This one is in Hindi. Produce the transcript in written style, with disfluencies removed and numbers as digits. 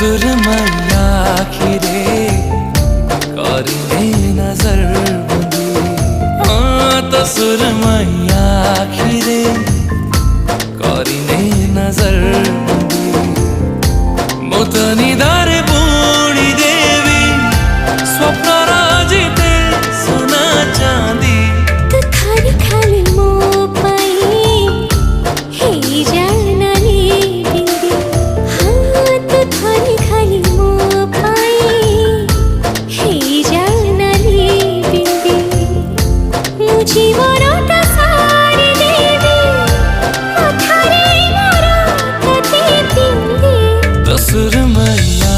सुरमैया आखिरे करिने नजर बंदी। हाँ तो सुरमैया आखिरे करिने नजर बंदी। मोतनी दारे बूढ़ी देवी स्वप्न राजिते सोना चांदी। तो खाली खाली मोह पाई हे जाना ली बिंदी। हाँ तो खाली खाली मोह पाई हे जाना ली बिंदी। मुझे मोरोटा सारी देवी मथारे मोरोटा ती बिंदी। तो सुरमैया